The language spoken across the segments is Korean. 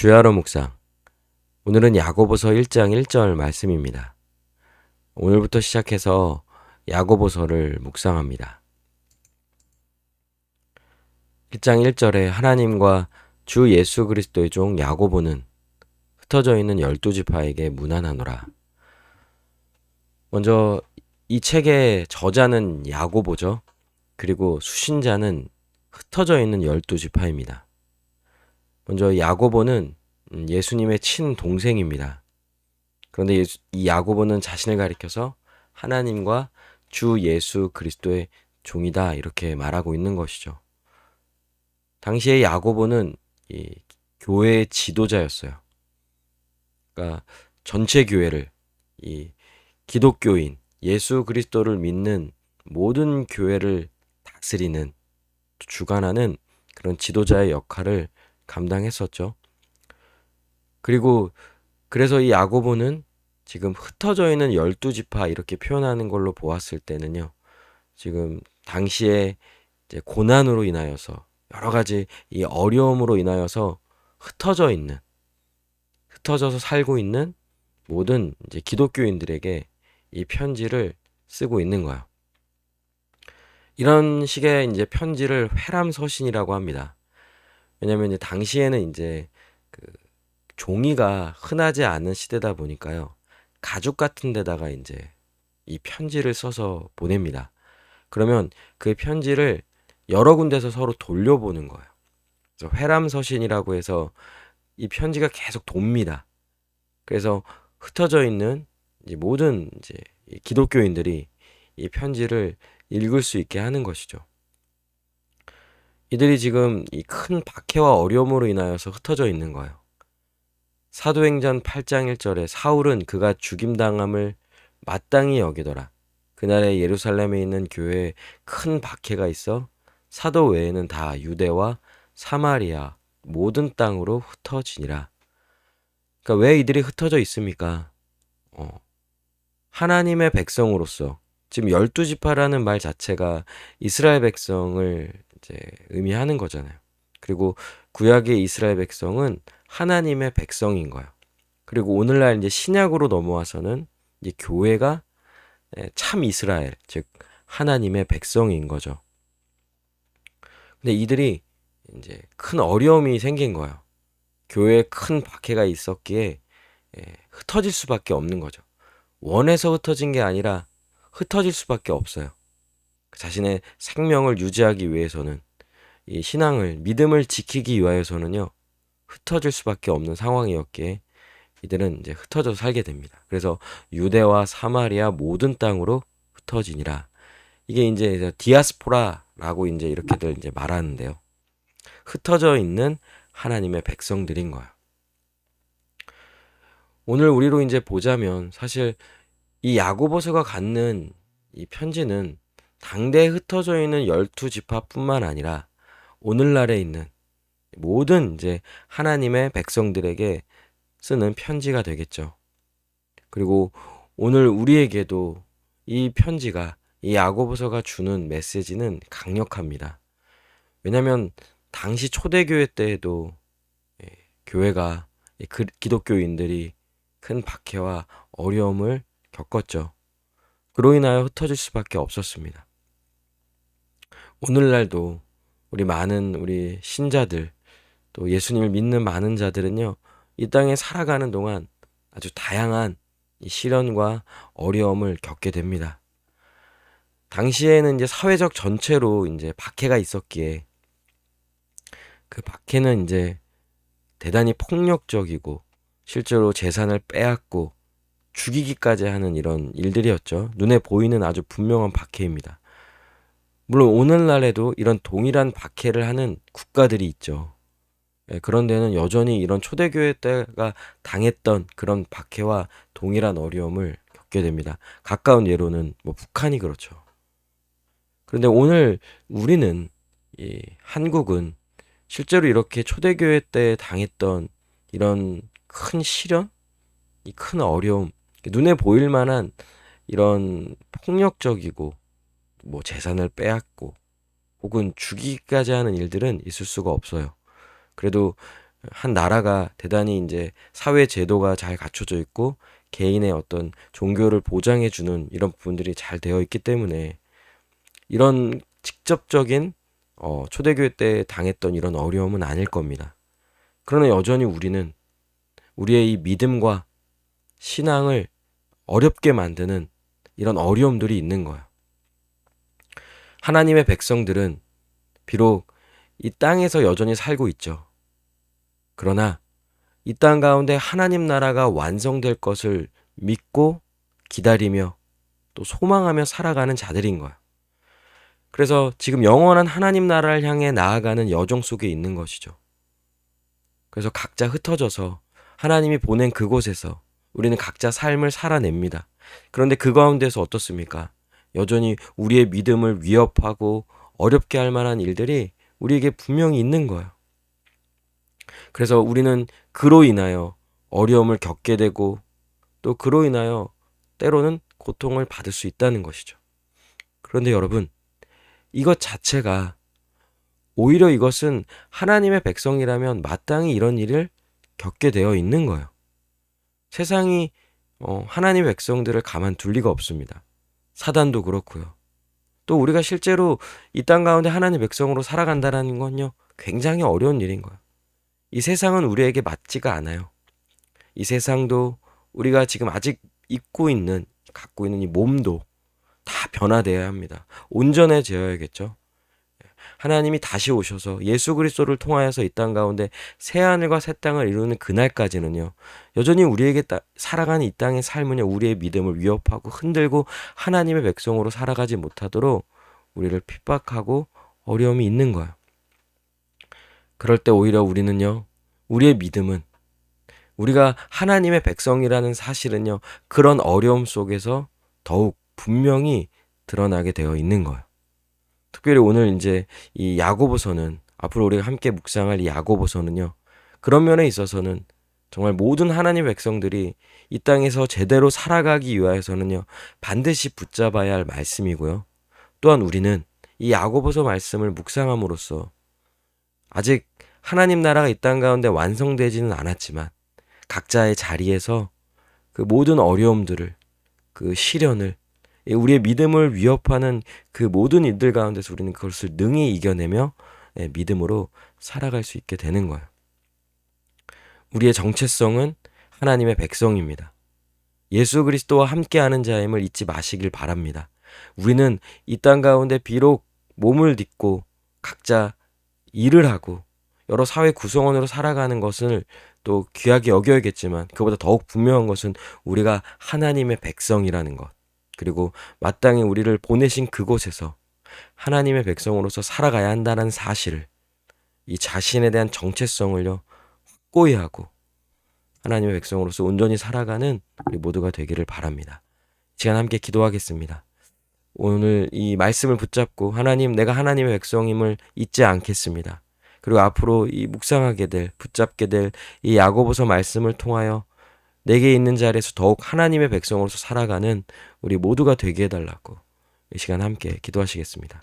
주야로 묵상. 오늘은 야고보서 1장 1절 말씀입니다. 오늘부터 시작해서 야고보서를 묵상합니다. 1장 1절에 하나님과 주 예수 그리스도의 종 야고보는 흩어져 있는 12지파에게 문안하노라. 먼저 이 책의 저자는 야고보죠. 그리고 수신자는 흩어져 있는 12지파입니다. 먼저 야고보는 예수님의 친동생입니다. 그런데 이 야고보는 자신을 가리켜서 하나님과 주 예수 그리스도의 종이다 이렇게 말하고 있는 것이죠. 당시에 야고보는 이 교회의 지도자였어요. 그러니까 전체 교회를 이 기독교인 예수 그리스도를 믿는 모든 교회를 다스리는 주관하는 그런 지도자의 역할을 감당했었죠. 그리고 그래서 이 야고보는 지금 흩어져 있는 12지파 이렇게 표현하는 걸로 보았을 때는요. 지금 당시에 이제 고난으로 인하여서 여러 가지 이 어려움으로 인하여서 흩어져서 살고 있는 모든 이제 기독교인들에게 이 편지를 쓰고 있는 거예요. 이런 식의 이제 편지를 회람서신이라고 합니다. 왜냐하면 이제 당시에는 이제 그 종이가 흔하지 않은 시대다 보니까요. 가죽 같은 데다가 이제 이 편지를 써서 보냅니다. 그러면 그 편지를 여러 군데서 서로 돌려보는 거예요. 그래서 회람서신이라고 해서 이 편지가 계속 돕니다. 그래서 흩어져 있는 이제 모든 이제 기독교인들이 이 편지를 읽을 수 있게 하는 것이죠. 이들이 지금 이 큰 박해와 어려움으로 인하여서 흩어져 있는 거예요. 사도행전 8장 1절에 사울은 그가 죽임당함을 마땅히 여기더라. 그날에 예루살렘에 있는 교회에 큰 박해가 있어 사도 외에는 다 유대와 사마리아 모든 땅으로 흩어지니라. 그러니까 왜 이들이 흩어져 있습니까? 하나님의 백성으로서 지금 12지파라는 말 자체가 이스라엘 백성을 이제 의미하는 거잖아요. 그리고 구약의 이스라엘 백성은 하나님의 백성인 거예요. 그리고 오늘날 이제 신약으로 넘어와서는 이제 교회가 참 이스라엘, 즉 하나님의 백성인 거죠. 근데 이들이 이제 큰 어려움이 생긴 거예요. 교회에 큰 박해가 있었기에 흩어질 수밖에 없는 거죠. 원해서 흩어진 게 아니라 흩어질 수밖에 없어요. 자신의 생명을 유지하기 위해서는 이 신앙을 믿음을 지키기 위하여서는요. 흩어질 수밖에 없는 상황이었기에 이들은 이제 흩어져서 살게 됩니다. 그래서 유대와 사마리아 모든 땅으로 흩어지니라. 이게 이제 디아스포라라고 이제 이렇게들 이제 말하는데요. 흩어져 있는 하나님의 백성들인 거예요. 오늘 우리로 이제 보자면 사실 이 야고보서가 갖는 이 편지는 당대에 흩어져 있는 12지파뿐만 아니라 오늘날에 있는 모든 이제 하나님의 백성들에게 쓰는 편지가 되겠죠. 그리고 오늘 우리에게도 이 편지가 이 야고보서가 주는 메시지는 강력합니다. 왜냐하면 당시 초대교회 때에도 교회가 기독교인들이 큰 박해와 어려움을 겪었죠. 그로 인하여 흩어질 수밖에 없었습니다. 오늘날도 우리 신자들 또 예수님을 믿는 많은 자들은요. 이 땅에 살아가는 동안 아주 다양한 이 시련과 어려움을 겪게 됩니다. 당시에는 이제 사회적 전체로 이제 박해가 있었기에 그 박해는 이제 대단히 폭력적이고 실제로 재산을 빼앗고 죽이기까지 하는 이런 일들이었죠. 눈에 보이는 아주 분명한 박해입니다. 물론 오늘날에도 이런 동일한 박해를 하는 국가들이 있죠. 그런 데는 여전히 이런 초대교회 때가 당했던 그런 박해와 동일한 어려움을 겪게 됩니다. 가까운 예로는 뭐 북한이 그렇죠. 그런데 오늘 우리는 이 한국은 실제로 이렇게 초대교회 때 당했던 이런 큰 시련, 이 큰 어려움, 눈에 보일 만한 이런 폭력적이고 뭐 재산을 빼앗고 혹은 죽이기까지 하는 일들은 있을 수가 없어요. 그래도 한 나라가 대단히 이제 사회 제도가 잘 갖춰져 있고 개인의 어떤 종교를 보장해 주는 이런 부분들이 잘 되어 있기 때문에 이런 직접적인 초대교회 때 당했던 이런 어려움은 아닐 겁니다. 그러나 여전히 우리는 우리의 이 믿음과 신앙을 어렵게 만드는 이런 어려움들이 있는 거예요. 하나님의 백성들은 비록 이 땅에서 여전히 살고 있죠. 그러나 이 땅 가운데 하나님 나라가 완성될 것을 믿고 기다리며 또 소망하며 살아가는 자들인 거예요. 그래서 지금 영원한 하나님 나라를 향해 나아가는 여정 속에 있는 것이죠. 그래서 각자 흩어져서 하나님이 보낸 그곳에서 우리는 각자 삶을 살아냅니다. 그런데 그 가운데서 어떻습니까? 여전히 우리의 믿음을 위협하고 어렵게 할 만한 일들이 우리에게 분명히 있는 거예요. 그래서 우리는 그로 인하여 어려움을 겪게 되고 또 그로 인하여 때로는 고통을 받을 수 있다는 것이죠. 그런데 여러분, 이것 자체가 오히려 이것은 하나님의 백성이라면 마땅히 이런 일을 겪게 되어 있는 거예요. 세상이 하나님의 백성들을 가만둘 리가 없습니다. 사단도 그렇고요. 또 우리가 실제로 이 땅 가운데 하나님의 백성으로 살아간다는 건요, 굉장히 어려운 일인 거예요. 이 세상은 우리에게 맞지가 않아요. 이 세상도 우리가 지금 아직 갖고 있는 이 몸도 다 변화되어야 합니다. 온전해져야겠죠. 하나님이 다시 오셔서 예수 그리스도를 통하여서 이 땅 가운데 새 하늘과 새 땅을 이루는 그날까지는요, 여전히 우리에게 살아가는 이 땅의 삶은요, 우리의 믿음을 위협하고 흔들고 하나님의 백성으로 살아가지 못하도록 우리를 핍박하고 어려움이 있는 거예요. 그럴 때 오히려 우리는요, 우리의 믿음은 우리가 하나님의 백성이라는 사실은요, 그런 어려움 속에서 더욱 분명히 드러나게 되어 있는 거예요. 특별히 오늘 이제 이 야고보서는, 앞으로 우리가 함께 묵상할 이 야고보서는요, 그런 면에 있어서는 정말 모든 하나님의 백성들이 이 땅에서 제대로 살아가기 위하여서는요, 반드시 붙잡아야 할 말씀이고요. 또한 우리는 이 야고보서 말씀을 묵상함으로써 아직 하나님 나라가 이 땅 가운데 완성되지는 않았지만 각자의 자리에서 그 모든 어려움들을, 그 시련을, 우리의 믿음을 위협하는 그 모든 일들 가운데서 우리는 그것을 능히 이겨내며 믿음으로 살아갈 수 있게 되는 거예요. 우리의 정체성은 하나님의 백성입니다. 예수 그리스도와 함께하는 자임을 잊지 마시길 바랍니다. 우리는 이 땅 가운데 비록 몸을 딛고 각자 일을 하고 여러 사회 구성원으로 살아가는 것을 또 귀하게 여겨야겠지만, 그보다 더욱 분명한 것은 우리가 하나님의 백성이라는 것, 그리고 마땅히 우리를 보내신 그곳에서 하나님의 백성으로서 살아가야 한다는 사실을, 이 자신에 대한 정체성을요, 확고히 하고 하나님의 백성으로서 온전히 살아가는 우리 모두가 되기를 바랍니다. 이 시간 함께 기도하겠습니다. 오늘 이 말씀을 붙잡고 하나님, 내가 하나님의 백성임을 잊지 않겠습니다. 그리고 앞으로 이 묵상하게 될, 붙잡게 될 이 야고보서 말씀을 통하여 내게 있는 자리에서 더욱 하나님의 백성으로서 살아가는 우리 모두가 되게 해달라고 이 시간 함께 기도하시겠습니다.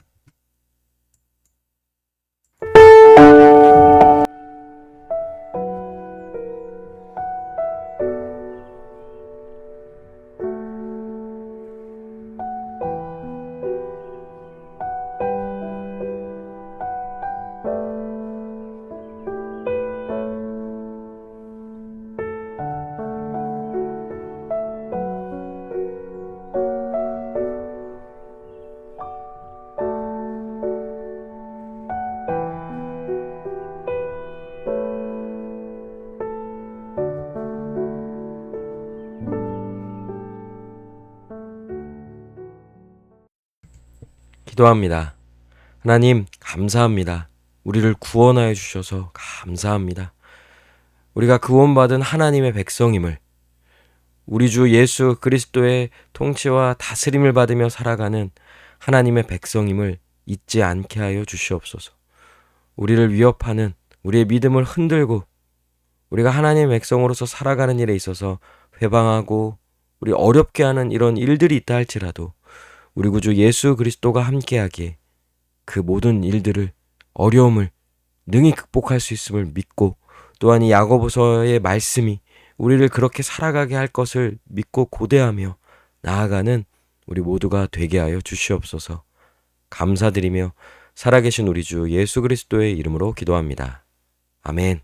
기도합니다. 하나님, 감사합니다. 우리를 구원하여 주셔서 감사합니다. 우리가 구원받은 하나님의 백성임을, 우리 주 예수 그리스도의 통치와 다스림을 받으며 살아가는 하나님의 백성임을 잊지 않게 하여 주시옵소서. 우리를 위협하는, 우리의 믿음을 흔들고 우리가 하나님의 백성으로서 살아가는 일에 있어서 회방하고 우리 어렵게 하는 이런 일들이 있다 할지라도 우리 구주 예수 그리스도가 함께하기에 그 모든 일들을, 어려움을 능히 극복할 수 있음을 믿고 또한 이 야고보서의 말씀이 우리를 그렇게 살아가게 할 것을 믿고 고대하며 나아가는 우리 모두가 되게 하여 주시옵소서. 감사드리며 살아계신 우리 주 예수 그리스도의 이름으로 기도합니다. 아멘.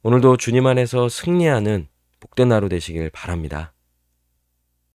오늘도 주님 안에서 승리하는 복된 하루 되시길 바랍니다.